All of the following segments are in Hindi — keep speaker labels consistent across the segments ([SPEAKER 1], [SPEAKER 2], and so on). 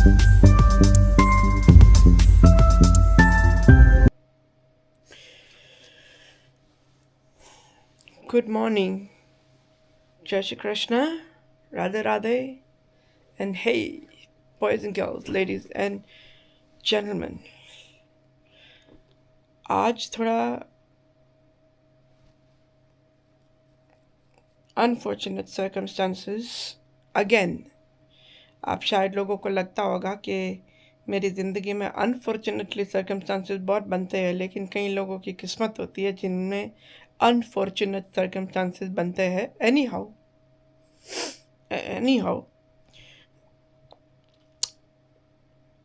[SPEAKER 1] Good morning, Jai Shri Krishna, Radhe Radhe, and hey, boys and girls, ladies and gentlemen. आज थोड़ा unfortunate circumstances again. आप शायद लोगों को लगता होगा कि मेरी ज़िंदगी में अनफॉर्चुनेटली सर्कमस्टांसेस बहुत बनते हैं, लेकिन कई लोगों की किस्मत होती है जिनमें अनफॉर्चुनेट सर्कमस्टांसेस बनते हैं। एनी हाउ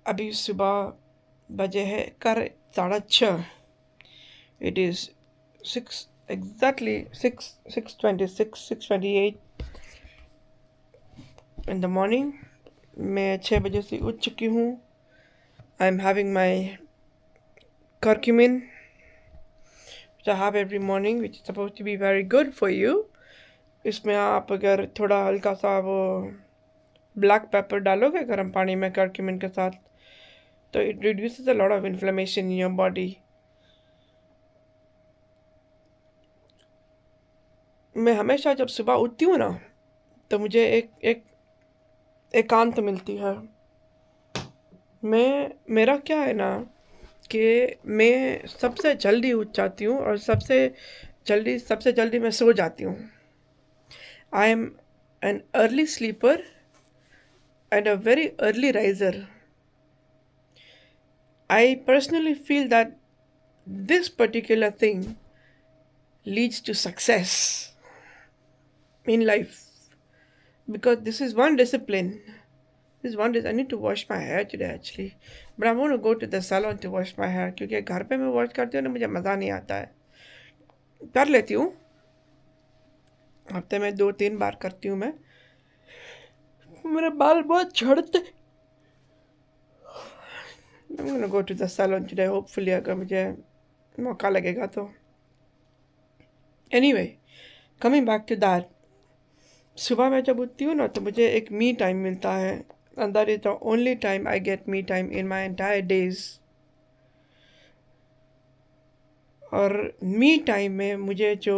[SPEAKER 1] अभी सुबह बजे है कर 6:30। It is 6:26 in the morning. मैं 6 बजे से उठ चुकी हूँ। I am having my curcumin, which I have every morning, which is supposed to be very good for you. इसमें आप अगर थोड़ा हल्का सा वो ब्लैक पेपर डालोगे गर्म पानी में curcumin के साथ, तो it reduces a lot of inflammation in your body. मैं हमेशा जब सुबह उठती हूँ ना, तो मुझे एक एकांत मिलती है। मेरा क्या है ना कि मैं सबसे जल्दी उठ जाती हूँ और सबसे जल्दी मैं सो जाती हूँ। I am an early sleeper and a very early riser. I personally feel that this particular thing leads to success in life, because this is one discipline. I need to wash my hair today actually, but I want to go to the salon to wash my hair, क्योंकि घर पे मैं वॉश करती हूँ ना, मुझे मज़ा नहीं आता है। कर लेती हूँ, हफ्ते में 2-3 बार करती हूँ मैं। मेरे बाल बहुत झड़ते। I'm gonna go to the salon today, hopefully, अगर मुझे मौका लगेगा तो। Anyway, coming back to that, सुबह मैं जब उठती हूँ ना, तो मुझे एक मी टाइम मिलता है, and that is the only time I get me time in my entire days. और मी टाइम में मुझे जो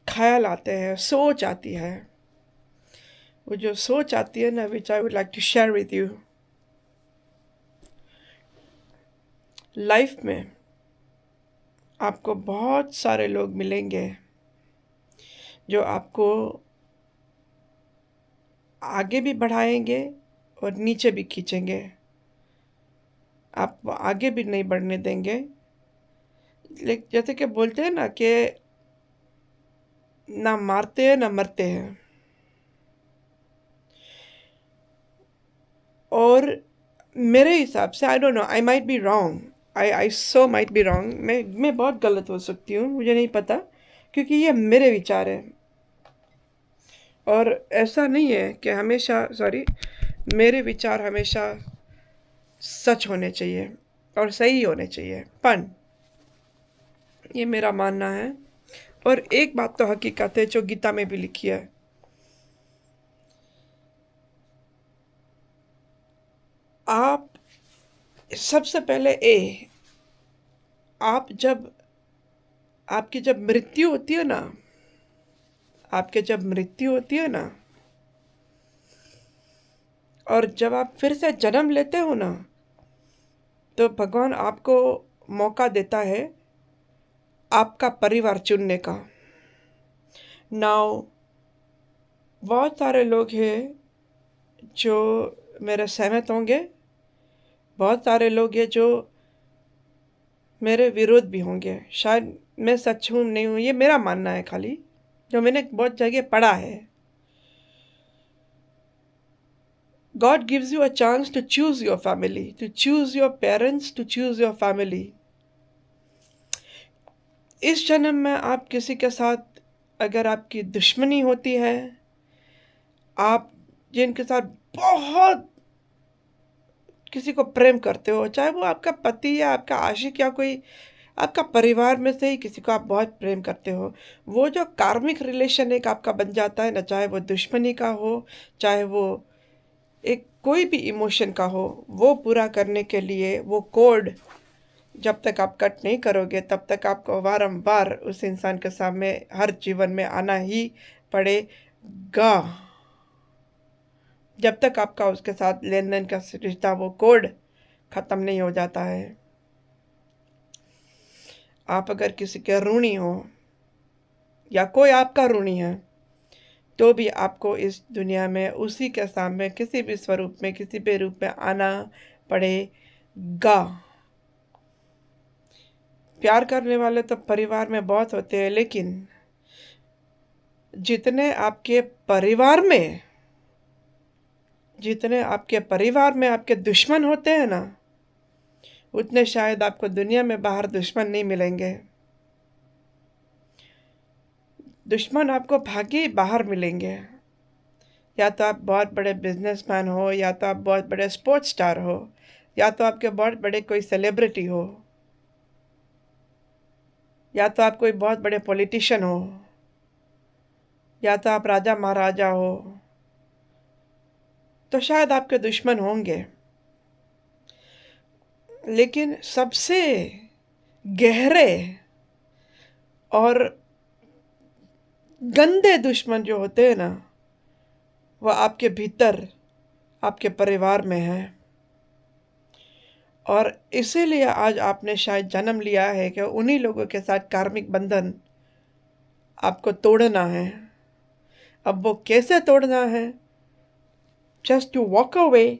[SPEAKER 1] ख्याल आते हैं, सोच आती है, वो जो सोच आती है ना, which I would like to share with you. Life में आपको बहुत सारे लोग मिलेंगे जो आपको आगे भी बढ़ाएंगे और नीचे भी खींचेंगे। आप आगे भी नहीं बढ़ने देंगे। लेकिन जैसे कि बोलते हैं ना कि ना मारते हैं ना मरते हैं। और मेरे हिसाब से, I don't know, I might be wrong, I so might be wrong, मैं बहुत गलत हो सकती हूँ, मुझे नहीं पता, क्योंकि ये मेरे विचार है। और ऐसा नहीं है कि हमेशा, मेरे विचार हमेशा सच होने चाहिए और सही होने चाहिए, पर ये मेरा मानना है। और एक बात तो हकीकत है जो गीता में भी लिखी है, आप सबसे पहले आपकी जब मृत्यु होती है ना, और जब आप फिर से जन्म लेते हो ना, तो भगवान आपको मौका देता है आपका परिवार चुनने का। नाउ बहुत सारे लोग हैं जो मेरे सहमत होंगे, बहुत सारे लोग हैं जो मेरे विरोध भी होंगे। शायद मैं सच हूँ नहीं हूँ, ये मेरा मानना है खाली, जो मैंने बहुत जगह पढ़ा है। God gives you a chance to choose your family, to choose your parents, to choose your family. इस जन्म में आप किसी के साथ अगर आपकी दुश्मनी होती है, आप जिनके साथ बहुत किसी को प्रेम करते हो, चाहे वो आपका पति या आपका आशिक या कोई आपका परिवार में से ही किसी को आप बहुत प्रेम करते हो, वो जो कार्मिक रिलेशन एक आपका बन जाता है ना, चाहे वो दुश्मनी का हो, चाहे वो एक कोई भी इमोशन का हो, वो पूरा करने के लिए वो कोड जब तक आप कट नहीं करोगे तब तक आपको बारंबार उस इंसान के सामने हर जीवन में आना ही पड़ेगा। जब तक आपका उसके साथ लेन देन का रिश्ता वो कोड खत्म नहीं हो जाता है। आप अगर किसी के ऋणी हो या कोई आपका ऋणी है तो भी आपको इस दुनिया में उसी के सामने किसी भी स्वरूप में किसी भी रूप में आना पड़ेगा। प्यार करने वाले तो परिवार में बहुत होते हैं, लेकिन जितने आपके परिवार में आपके दुश्मन होते हैं ना, उतने शायद आपको दुनिया में बाहर दुश्मन नहीं मिलेंगे। दुश्मन आपको भागी बाहर मिलेंगे। या तो आप बहुत बड़े बिजनेसमैन हो, या तो आप बहुत बड़े स्पोर्ट्स स्टार हो, या तो आपके बहुत बड़े कोई सेलिब्रिटी हो, या तो आप कोई बहुत बड़े पॉलिटिशियन हो, या तो आप राजा महाराजा हो, तो शायद आपके दुश्मन होंगे। लेकिन सबसे गहरे और गंदे दुश्मन जो होते हैं ना, वह आपके भीतर आपके परिवार में है। और इसीलिए आज आपने शायद जन्म लिया है कि उन्हीं लोगों के साथ कार्मिक बंधन आपको तोड़ना है। अब वो कैसे तोड़ना है, जस्ट टू वॉक अवे,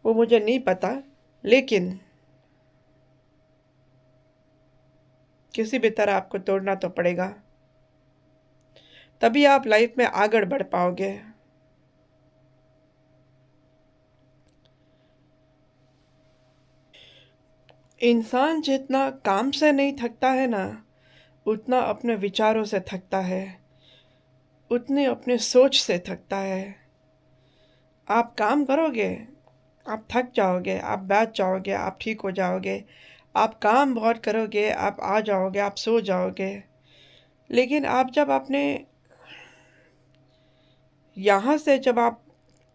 [SPEAKER 1] वो मुझे नहीं पता, लेकिन किसी भी तरह आपको तोड़ना तो पड़ेगा, तभी आप लाइफ में आगे बढ़ पाओगे। इंसान जितना काम से नहीं थकता है ना, उतना अपने विचारों से थकता है, उतने अपने सोच से थकता है। आप काम करोगे, आप थक जाओगे, आप बैठ जाओगे, आप ठीक हो जाओगे। आप काम बहुत करोगे, आप आ जाओगे, आप सो जाओगे। लेकिन आप जब अपने यहाँ से जब आप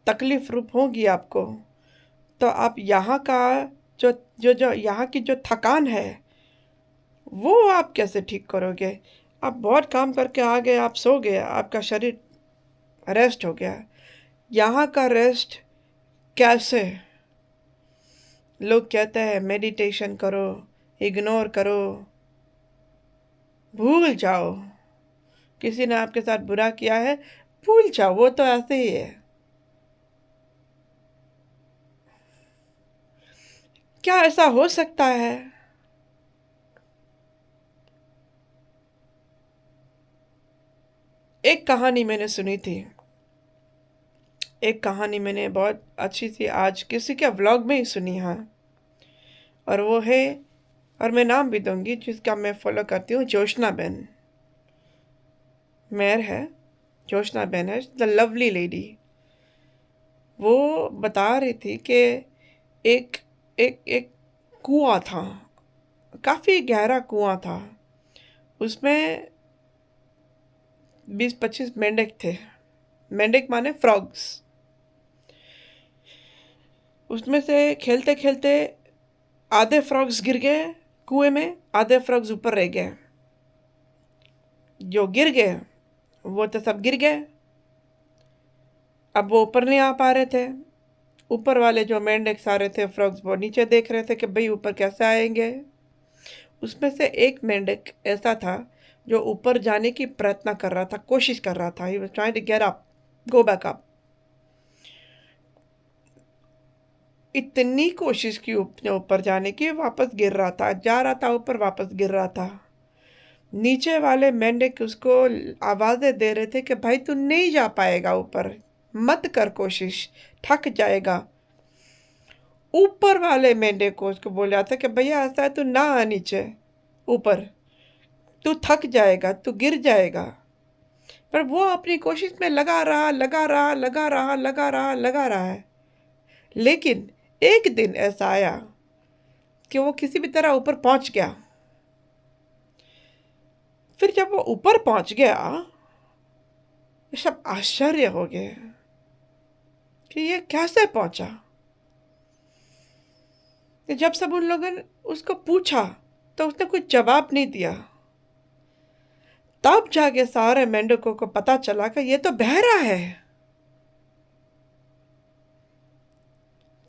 [SPEAKER 1] तकलीफ रूप होगी आपको, तो आप यहाँ का जो जो जो यहाँ की जो थकान है वो आप कैसे ठीक करोगे। आप बहुत काम करके आ गए, आप सो गए, आपका शरीर रेस्ट हो गया। यहाँ का रेस्ट कैसे? लोग कहते हैं मेडिटेशन करो, इग्नोर करो, भूल जाओ। किसी ने आपके साथ बुरा किया है, भूल जाओ, वो तो ऐसे ही है। क्या ऐसा हो सकता है? एक कहानी मैंने सुनी थी, एक कहानी मैंने बहुत अच्छी सी आज किसी के व्लॉग में ही सुनी है। और वो है, और मैं नाम भी दूंगी जिसका मैं फॉलो करती हूँ, जोशना बेन। मेयर है, जोशना बेन है, द लवली लेडी। वो बता रही थी कि एक एक एक कुआं था, काफ़ी गहरा कुआं था। उसमें 20-25 मेंढक थे। मेंढक माने फ्रॉग्स। उसमें से खेलते खेलते आधे फ्रॉग्स गिर गए कुएं में, आधे फ्रॉग्स ऊपर रह गए। जो गिर गए वो तो सब गिर गए, अब वो ऊपर नहीं आ पा रहे थे। ऊपर वाले जो मेंढक सारे थे फ्रॉग्स, वो नीचे देख रहे थे कि भाई ऊपर कैसे आएंगे। उसमें से एक मेंढक ऐसा था जो ऊपर जाने की प्रयत्न कर रहा था, कोशिश कर रहा था। He was trying to get up, go back up. इतनी कोशिश की अपने ऊपर जाने की, वापस गिर रहा था, जा रहा था ऊपर, वापस गिर रहा था। नीचे वाले मेंढक उसको आवाज़ें दे रहे थे कि भाई तू नहीं जा पाएगा ऊपर, मत कर कोशिश, थक जाएगा। ऊपर वाले मेंढक को उसको बोल रहा था कि भैया ऐसा है, तू ना आ नीचे ऊपर, तू थक जाएगा, तू गिर जाएगा। पर वो अपनी कोशिश में लगा रहा, लगा रहा, लगा रहा, लगा रहा, लगा रहा है। लेकिन एक दिन ऐसा आया कि वो किसी भी तरह ऊपर पहुंच गया। फिर जब वो ऊपर पहुंच गया, सब आश्चर्य हो गए कि ये कैसे पहुंचा। तो जब सब उन लोगों ने उसको पूछा तो उसने कुछ जवाब नहीं दिया। तब जाके सारे मेंढकों को पता चला कि ये तो बहरा है।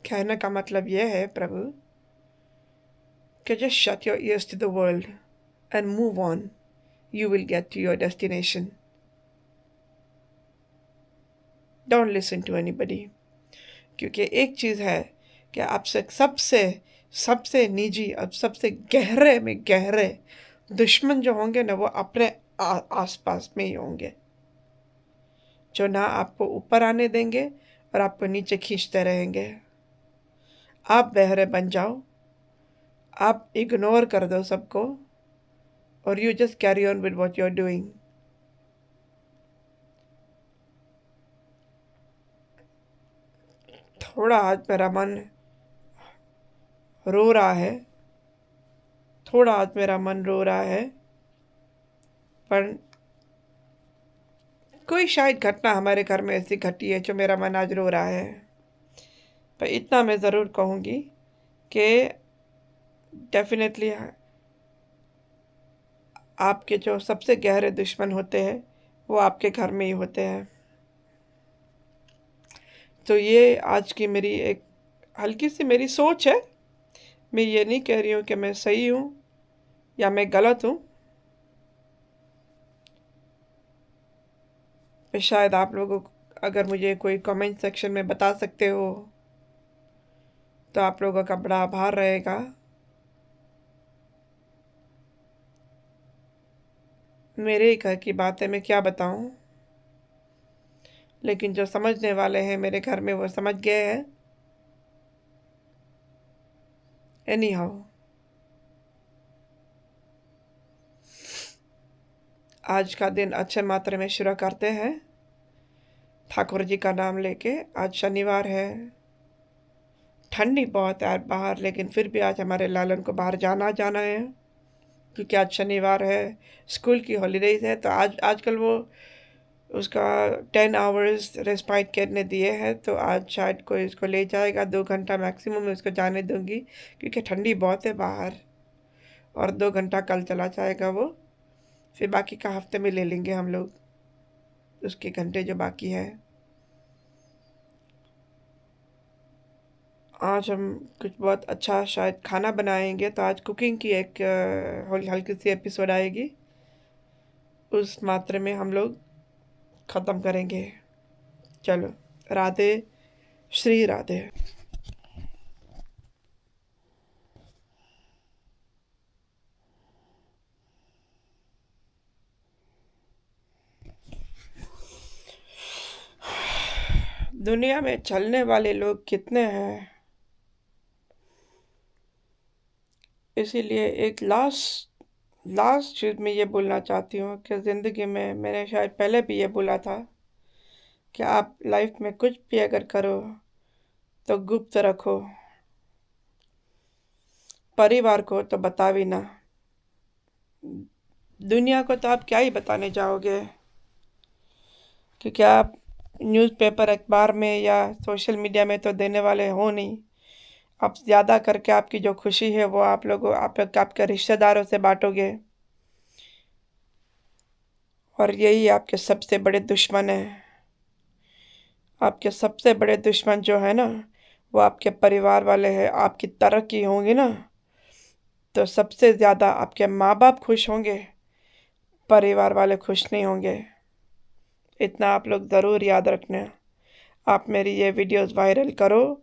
[SPEAKER 1] कहने का मतलब यह है प्रभु कि just shut your ears to the world and move on. You will get to your destination. Don't listen to anybody. क्योंकि एक चीज़ है कि आपसे सबसे सबसे निजी अब सबसे गहरे में गहरे दुश्मन जो होंगे ना वो अपने आसपास में ही होंगे, जो ना आपको ऊपर आने देंगे और आपको नीचे खींचते रहेंगे। आप बहरे बन जाओ, आप इग्नोर कर दो सबको और you just carry on with what you are doing. थोड़ा आज मेरा मन रो रहा है, थोड़ा आज मेरा मन रो रहा है, पर कोई शायद घटना हमारे घर में ऐसी घटी है जो मेरा मन आज रो रहा है। पर इतना मैं ज़रूर कहूँगी कि डेफिनेटली आपके जो सबसे गहरे दुश्मन होते हैं वो आपके घर में ही होते हैं। तो ये आज की मेरी एक हल्की सी मेरी सोच है। मैं ये नहीं कह रही हूँ कि मैं सही हूँ या मैं गलत हूँ। मैं शायद आप लोगों को अगर मुझे कोई कमेंट सेक्शन में बता सकते हो तो आप लोगों का बड़ा आभार रहेगा। मेरे ही घर की बात है, मैं क्या बताऊँ, लेकिन जो समझने वाले हैं मेरे घर में वो समझ गए हैं। एनी हाउ, आज का दिन अच्छे मात्रा में शुरू करते हैं ठाकुर जी का नाम लेके। आज शनिवार है, ठंडी बहुत है बाहर, लेकिन फिर भी आज हमारे लालन को बाहर जाना है क्योंकि आज शनिवार है, स्कूल की हॉलीडेज है। तो आज आजकल वो उसका 10 आवर्स रेस्पाइट करने दिए हैं, तो आज शायद कोई उसको ले जाएगा। 2 घंटा मैक्सिमम मैं उसको जाने दूंगी क्योंकि ठंडी बहुत है बाहर, और 2 घंटा कल चला जाएगा वो। फिर बाकी का हफ्ते में ले लेंगे हम लोग उसके घंटे जो बाकी है। आज हम कुछ बहुत अच्छा शायद खाना बनाएंगे, तो आज कुकिंग की एक हल्की सी एपिसोड आएगी, उस मात्रा में हम लोग ख़त्म करेंगे। चलो, राधे श्री राधे। दुनिया में चलने वाले लोग कितने हैं, इसीलिए एक लास्ट लास्ट चीज़ में ये बोलना चाहती हूँ कि ज़िंदगी में मैंने शायद पहले भी ये बोला था कि आप लाइफ में कुछ भी अगर करो तो गुप्त रखो, परिवार को तो बता भी ना। दुनिया को तो आप क्या ही बताने जाओगे, क्योंकि आप न्यूज़पेपर अखबार में या सोशल मीडिया में तो देने वाले हो नहीं। आप ज़्यादा करके आपकी जो खुशी है वो आप लोगों आपके रिश्तेदारों से बांटोगे, और यही आपके सबसे बड़े दुश्मन हैं। आपके सबसे बड़े दुश्मन जो है ना वो आपके परिवार वाले हैं। आपकी तरक्की होंगी ना तो सबसे ज़्यादा आपके माँ बाप खुश होंगे, परिवार वाले खुश नहीं होंगे। इतना आप लोग ज़रूर याद रखना। आप मेरी ये वीडियोस वायरल करो,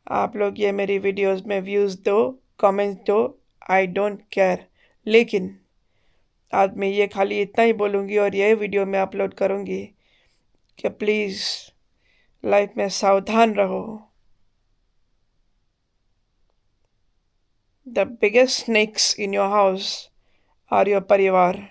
[SPEAKER 1] आप लोग ये मेरी वीडियोस में व्यूज़ दो, कमेंट्स दो, आई डोंट केयर। लेकिन आज मैं ये खाली इतना ही बोलूँगी और ये वीडियो में अपलोड करूँगी कि प्लीज़ लाइफ में सावधान रहो। The biggest snakes in your house are your परिवार।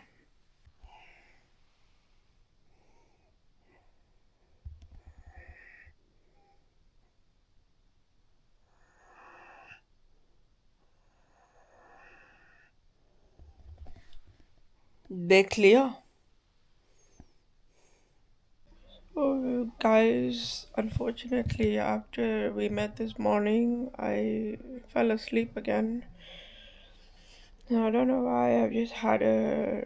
[SPEAKER 1] देख लिया। Oh, guys, unfortunately, after we met this morning, I fell asleep again. I don't know why, I've just had a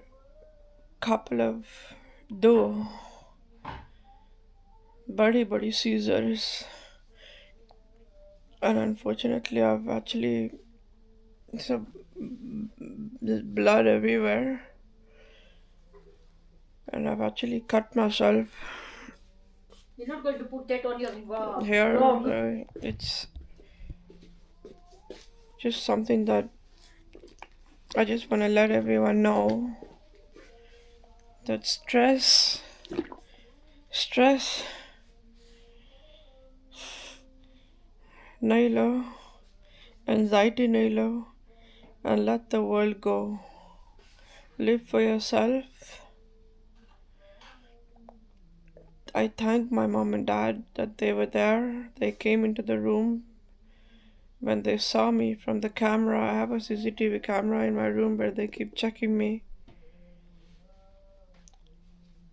[SPEAKER 1] couple of do body seizures, and unfortunately, I've actually some there's blood everywhere, and I've actually cut myself
[SPEAKER 2] You're not going to put that on your
[SPEAKER 1] here.
[SPEAKER 2] blog.
[SPEAKER 1] It's just something that I just want to let everyone know that stress, nailo, anxiety, nailo, and let the world go. Live for yourself. I thank my mom and dad that they were there. They came into the room when they saw me from the camera. I have a CCTV camera in my room where they keep checking me.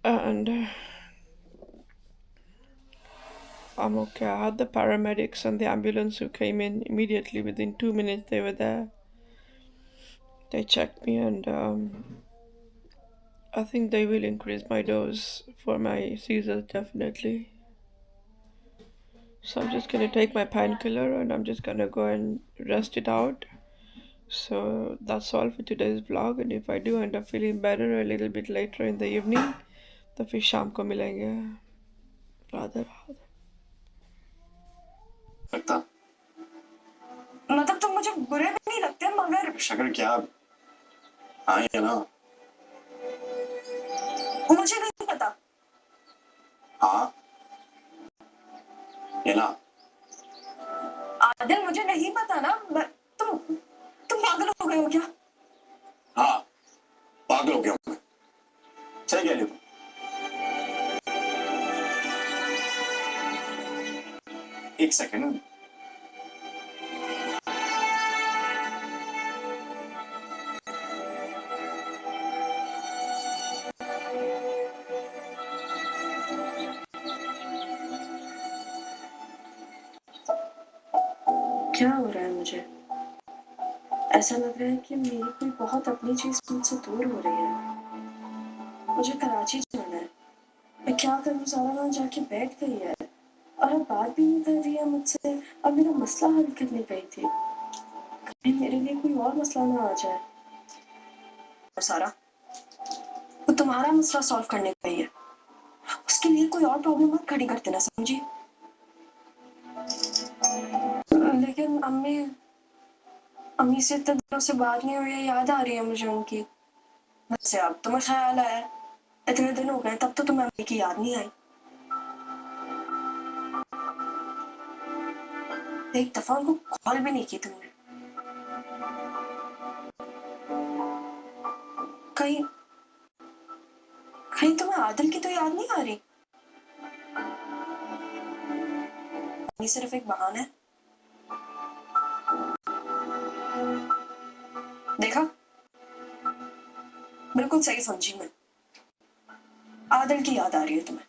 [SPEAKER 1] And I'm okay. I had the paramedics and the ambulance who came in immediately. Within 2 minutes, they were there. They checked me, and I think they will increase my dose for my seizures definitely. So I'm just gonna take my painkiller and I'm just gonna go and rest it out. So that's all for today's vlog. And if I do end up feeling better a little bit later in the evening, तो फिर शाम को मिलेंगे. राधे राधे.
[SPEAKER 2] लगता मतलब तुम मुझे बुरे भी नहीं लगते मगर शक्ल क्या हाँ ये ना मुझे नहीं पता हाँ ये ना आदिल मुझे नहीं पता ना तुम पागल हो गए हो क्या हाँ पागल हो गया हूँ मैं सही कह रही हो एक सेकंड क्या हो रहा है मुझे ऐसा लग रहा है कि मेरी कोई बहुत अपनी चीज मुझसे दूर हो रही है मुझे कराची जाना है मैं क्या करूँ सारा वहां जाके बैठ गई है और अब बात भी नहीं कर रही है मुझसे अब मेरा मसला हल करने गई थी कहीं मेरे लिए कोई और मसला ना आ जाए और सारा वो तुम्हारा मसला सॉल्व करने गई है उसके लिए कोई और प्रॉब्लम मत खड़ी कर देना समझी लेकिन अम्मी अम्मी से इतने दिनों से बात नहीं हुई है याद आ रही है मुझे उनकी वैसे अब तुम्हें ख्याल आया इतने दिन हो गए तब तो तुम्हें अम्मी की याद नहीं आई एक दफा उनको कॉल भी नहीं की तुमने कहीं कहीं तुम्हें आदिल की तो याद नहीं आ रही ये सिर्फ एक बहाना है देखा बिल्कुल सही समझी मैं आदिल की याद आ रही है तुम्हें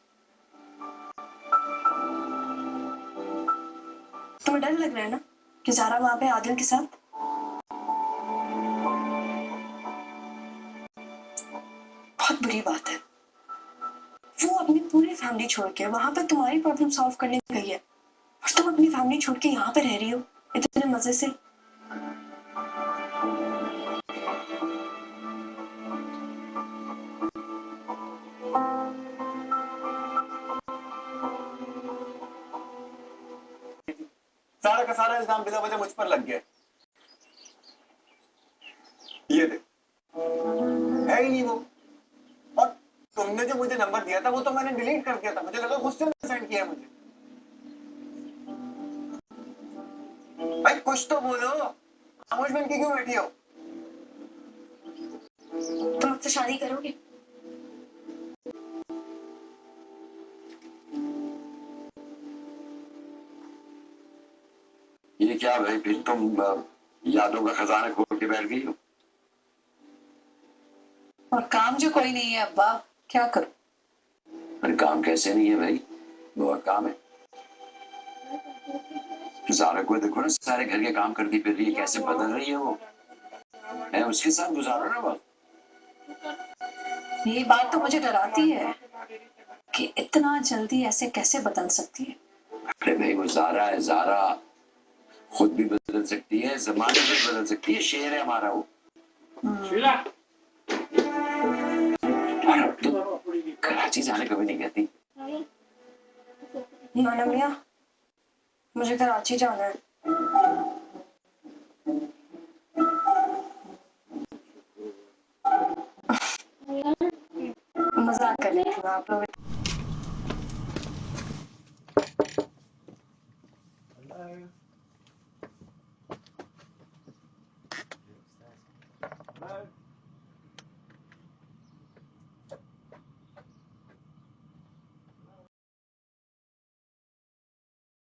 [SPEAKER 2] डर लग रहा है ना कि जारा वहां पे आदिल के साथ बहुत बुरी बात है वो अपनी पूरी फैमिली छोड़ के वहां पे तुम्हारी प्रॉब्लम सॉल्व करने गई है और तुम अपनी फैमिली छोड़ के यहाँ पे रह रही हो इतने मजे से सारा का सारा इल्जाम बिना वजह मुझ पर लग गया ये देख है ही नहीं वो और तुमने जो मुझे नंबर दिया था वो तो मैंने डिलीट कर दिया था मुझे लगा गुस्से में सेंड किया मुझे भाई कुछ तो बोलो खामोश बन के क्यों बैठी हो तुम मुझसे शादी करोगे ये क्या भाई फिर तुम यादों का खजाना खोल के बैठ गई हो और काम जो कोई नहीं है अब्बा क्या करूं
[SPEAKER 3] अरे काम कैसे नहीं है भाई, बहुत काम है। जारा को देखो ना, सारे घर के काम करती फिर रही है, कैसे बदल रही है वो। है उसके साथ गुजारो ना वक्त।
[SPEAKER 2] ये बात तो मुझे डराती है कि इतना जल्दी ऐसे कैसे बदल सकती है।
[SPEAKER 3] अरे भाई वो जारा है, जारा खुद भी बदल सकती है, जमाने भी बदल सकती है, शेर है हमारा वो। और अब तो कराची जाने कभी नहीं कहती।
[SPEAKER 2] नाना मियाँ, मुझे कराची जाना है। मजाक कर रही थी मैं, आप लोग